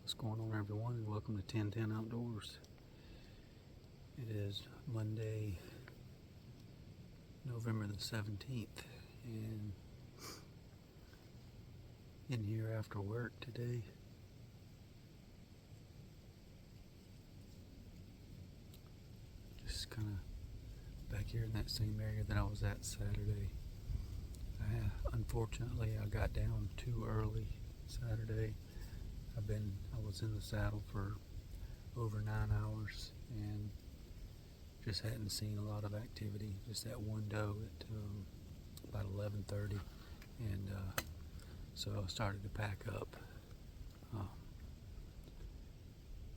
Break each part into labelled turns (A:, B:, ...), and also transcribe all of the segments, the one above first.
A: What's going on, everyone, and welcome to 1010 Outdoors. It is Monday, November the 17th, and in here after work today. Just kind of back here in that same area that I was at Saturday. Unfortunately, I got down too early Saturday. I was in the saddle for over 9 hours and just hadn't seen a lot of activity. Just that one doe at about 11:30, and so I started to pack up.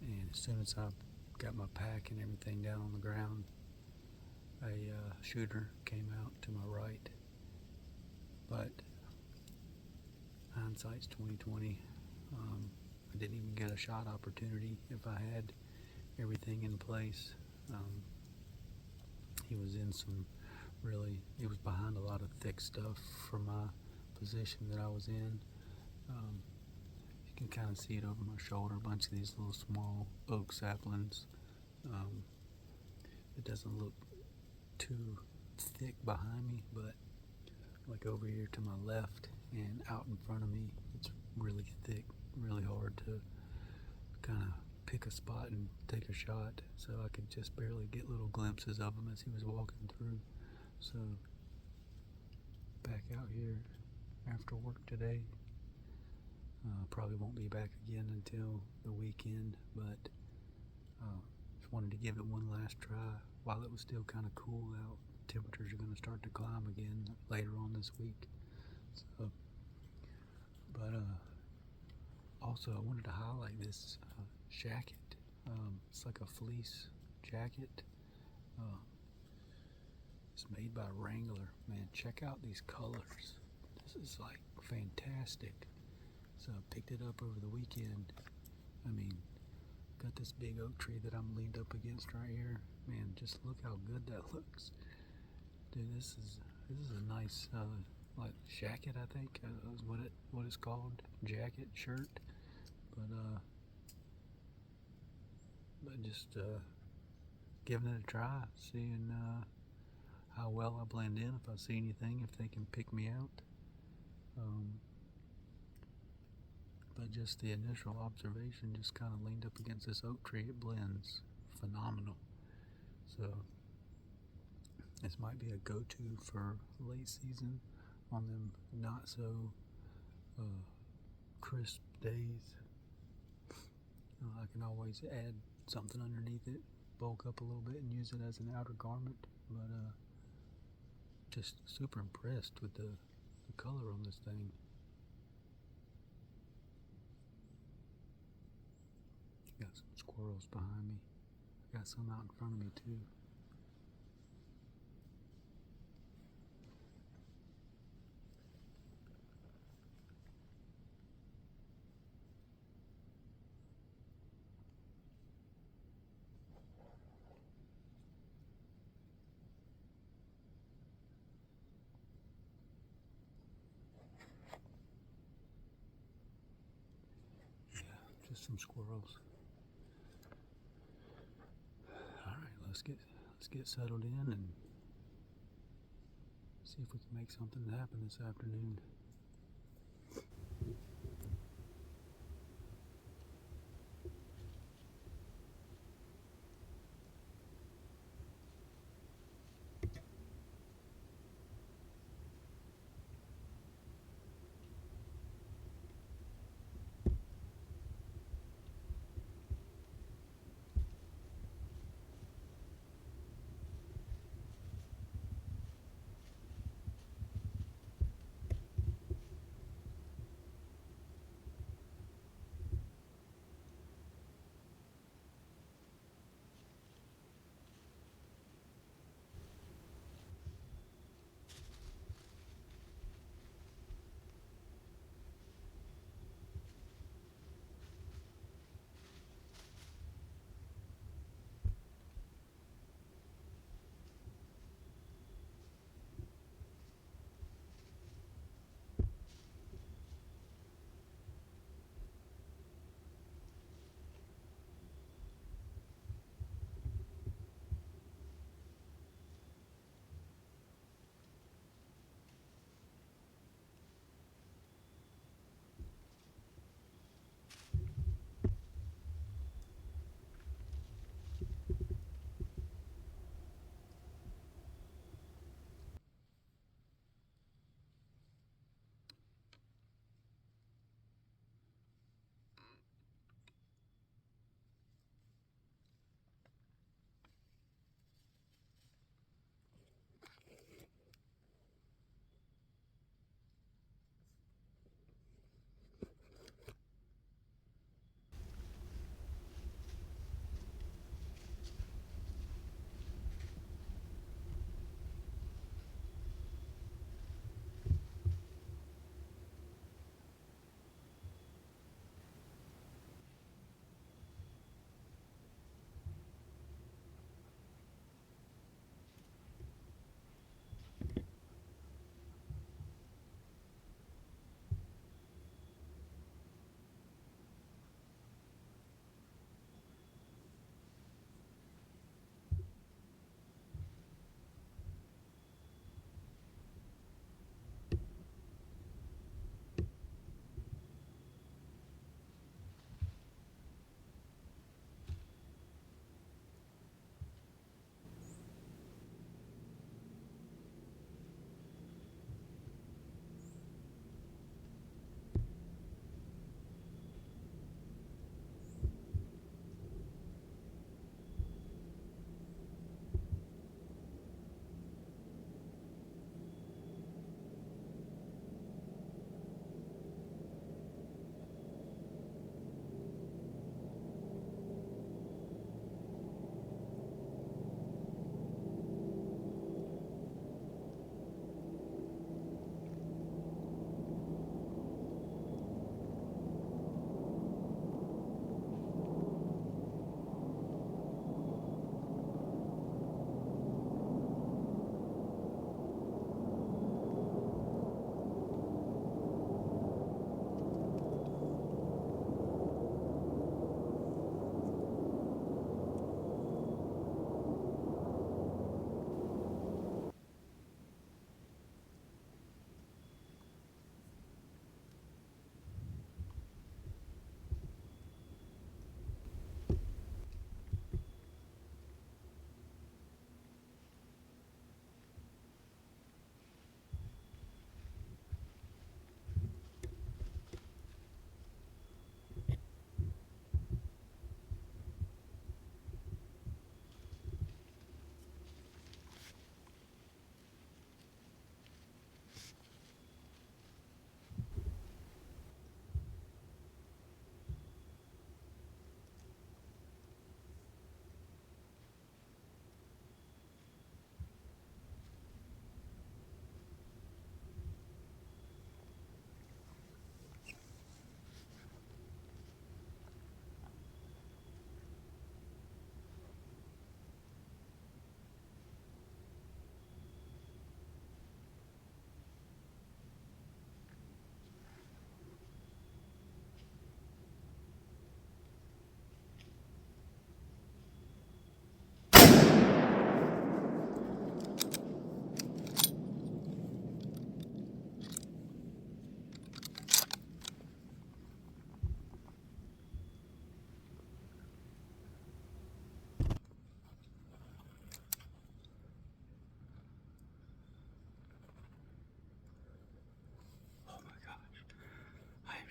A: And as soon as I got my pack and everything down on the ground, a shooter came out to my right. But hindsight's 2020. I didn't even get a shot opportunity if I had everything in place. He was in he was behind a lot of thick stuff for my position that I was in. You can kind of see it over my shoulder, a bunch of these little small oak saplings. It doesn't look too thick behind me, but like over here to my left and out in front of me, it's really thick, really hard to kind of pick a spot and take a shot. So I could just barely get little glimpses of him as he was walking through. So back out here after work today. Probably won't be back again until the weekend, but just wanted to give it one last try while it was still kind of cool out. Temperatures are going to start to climb again later on this week. So, but also I wanted to highlight this jacket. It's like a fleece jacket. It's made by Wrangler. Man, check out these colors. This is like fantastic. So I picked it up over the weekend. I mean, got this big oak tree that I'm leaned up against right here. Man, just look how good that looks. Dude, this is a nice like jacket, I think is what it's called, jacket, shirt. But just giving it a try, seeing how well I blend in, if I see anything, if they can pick me out. But just the initial observation, just kind of leaned up against this oak tree, it blends phenomenal. So this might be a go-to for late season on them not so crisp days. I can always add something underneath it, bulk up a little bit and use it as an outer garment. But just super impressed with the color on this thing. Got some squirrels behind me. Got some out in front of me too. Yeah, just some squirrels. All right, let's get settled in and see if we can make something happen this afternoon.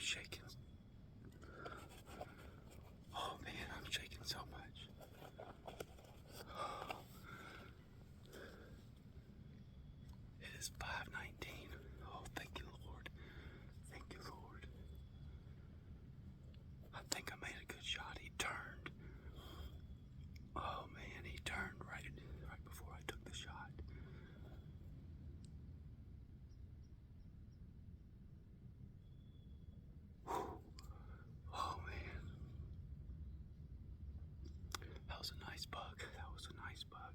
A: shaking. Oh man, I'm shaking so much. It is 5:19. Oh, thank you, Lord. Thank you, Lord. I think I made a good shot. He turned. Oh man, he turned right before I took the shot. Whew. Oh man, that was a nice bug. That was a nice bug.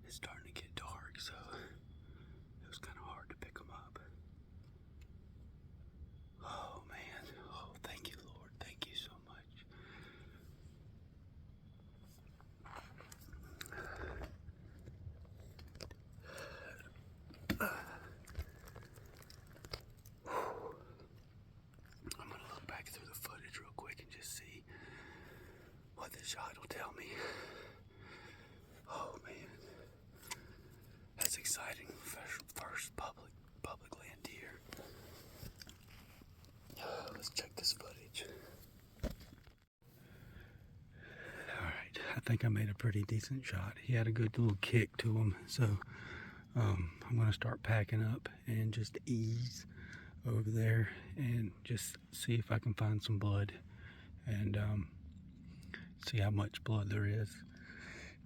A: It's starting to get dark, so it was kind of hard to pick them up. Oh man, oh thank you, Lord. Thank you so much. I'm gonna look back through the footage real quick and just see what the shot will tell me. Oh man, that's exciting. First public land deer. Let's check this footage. Alright, I think I made a pretty decent shot. He had a good little kick to him, so I'm going to start packing up and just ease over there and just see if I can find some blood and see how much blood there is.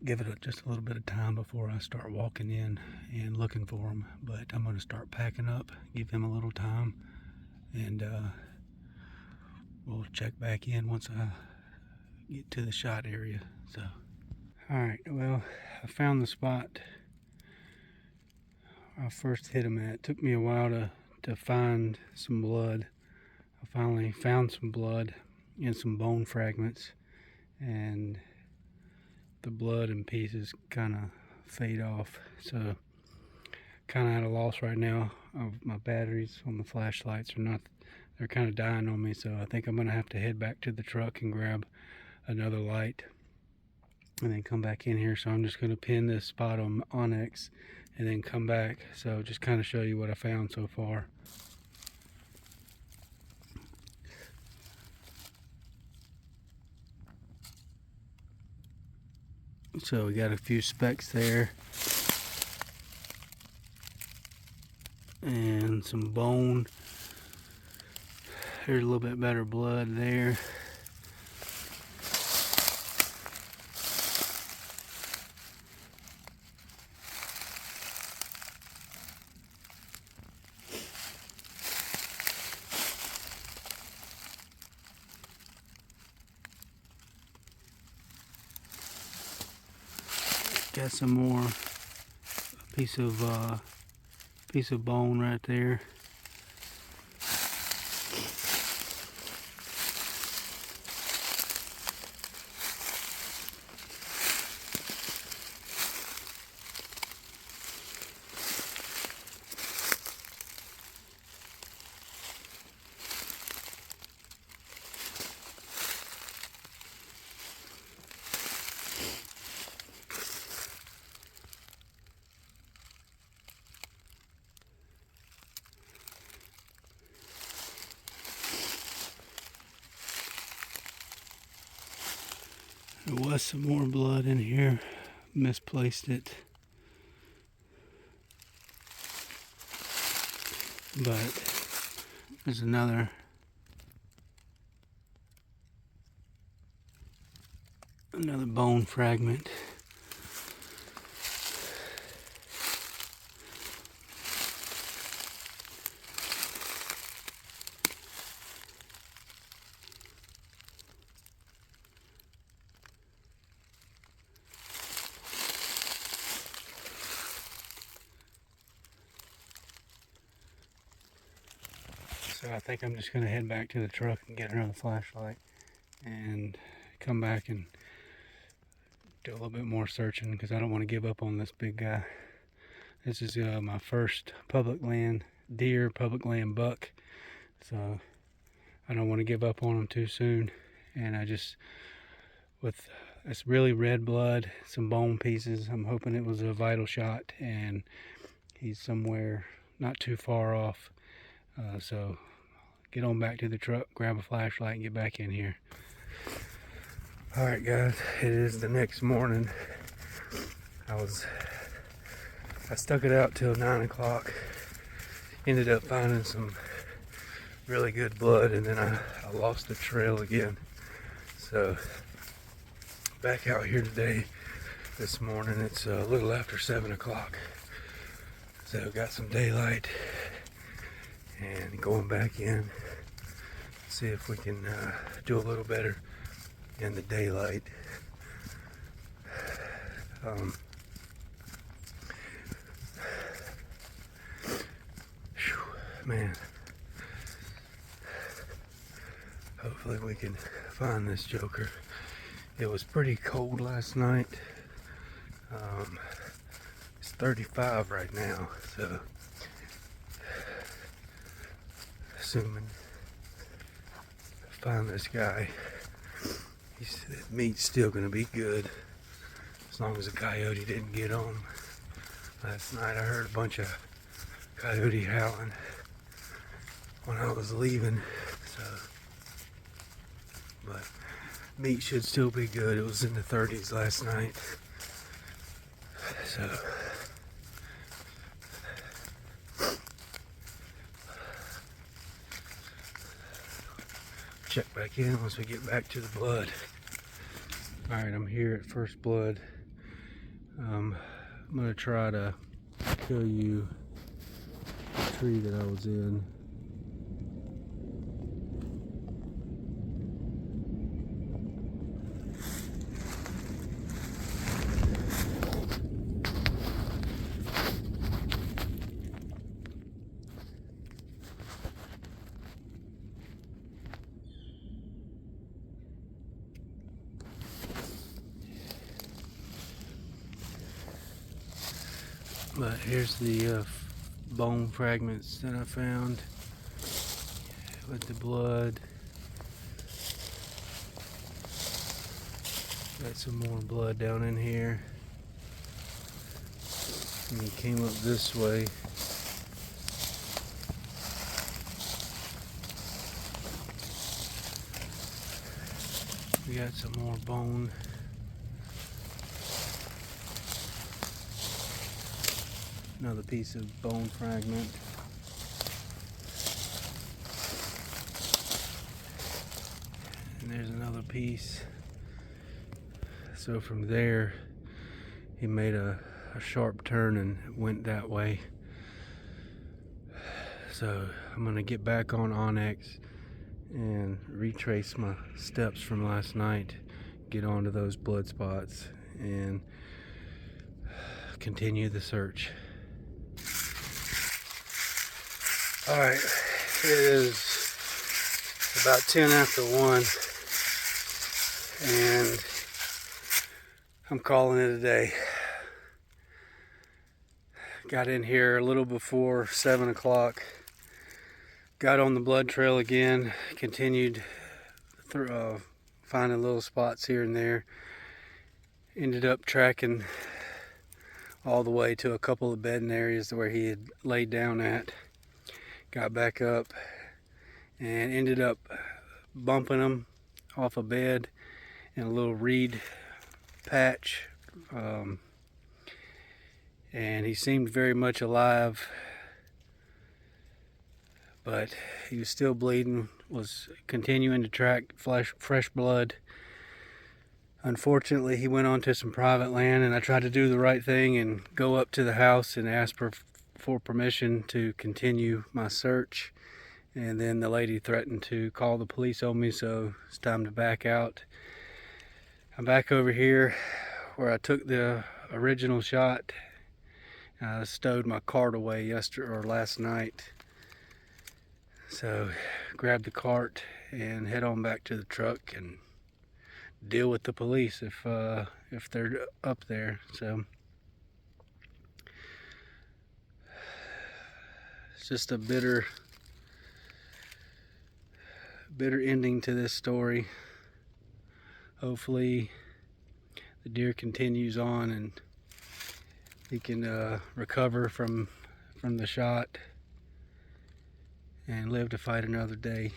A: Give it just a little bit of time before I start walking in and looking for him, but I'm going to start packing up, give him a little time, and we'll check back in once I get to the shot area. So, alright, well, I found the spot I first hit him at. It took me a while to find some blood. I finally found some blood and some bone fragments, and the blood and pieces kind of fade off. So, kind of at a loss right now. My batteries on the flashlights are not, they're kind of dying on me, so I think I'm going to have to head back to the truck and grab another light and then come back in here. So I'm just going to pin this spot on Onyx and then come back. So just kind of show you what I found so far. So we got a few specks there and some bone. There's a little bit better blood there. Got some more, piece of bone right there. There was some more blood in here. Misplaced it. But there's another bone fragment. So I think I'm just going to head back to the truck and get another flashlight and come back and do a little bit more searching because I don't want to give up on this big guy. This is my first public land deer, public land buck, so I don't want to give up on him too soon. And I just, with this really red blood, some bone pieces, I'm hoping it was a vital shot and he's somewhere not too far off. So get on back to the truck, grab a flashlight, and get back in here. Alright guys, it is the next morning. I stuck it out till 9 o'clock. Ended up finding some really good blood, and then I lost the trail again. So back out here today, this morning. It's a little after 7 o'clock. So got some daylight and going back in. See if we can do a little better in the daylight. Man, hopefully we can find this joker. It was pretty cold last night. It's 35 right now, so assuming I find this guy, the meat's still gonna be good as long as the coyote didn't get on. Last night I heard a bunch of coyote howling when I was leaving, so, but meat should still be good. It was in the 30s last night, so check back in once we get back to the blood. Alright, I'm here at First Blood. I'm gonna try to show you the tree that I was in. But here's the bone fragments that I found with the blood. Got some more blood down in here. And he came up this way. We got some more bone. Another piece of bone fragment. And there's another piece. So from there, he made a sharp turn and went that way. So I'm gonna get back on Onyx and retrace my steps from last night, get onto those blood spots, and continue the search. Alright, it is about 10 after 1, and I'm calling it a day. Got in here a little before 7 o'clock, got on the blood trail again, continued through, finding little spots here and there, ended up tracking all the way to a couple of bedding areas where he had laid down at. Got back up and ended up bumping him off a bed in a little reed patch, and he seemed very much alive, but he was still bleeding, was continuing to track fresh blood. Unfortunately, he went onto some private land, and I tried to do the right thing and go up to the house and ask for permission to continue my search, and then the lady threatened to call the police on me, so it's time to back out. I'm back over here where I took the original shot. I stowed my cart away last night, so grab the cart and head on back to the truck and deal with the police if they're up there. So it's just a bitter ending to this story. Hopefully the deer continues on and he can recover from the shot and live to fight another day.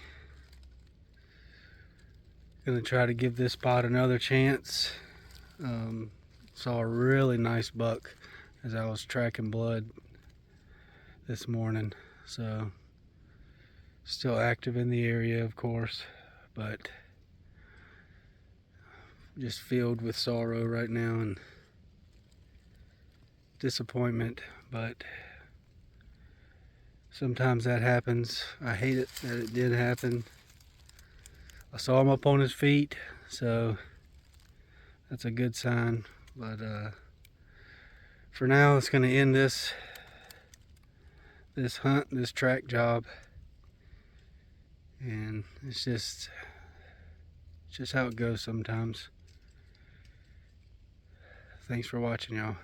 A: Gonna try to give this spot another chance. Saw a really nice buck as I was tracking blood this morning, so still active in the area, of course, but just filled with sorrow right now and disappointment. But sometimes that happens. I hate it that it did happen. I saw him up on his feet, so that's a good sign. But for now, it's going to end this hunt, this track job, and it's just how it goes sometimes. Thanks for watching, y'all.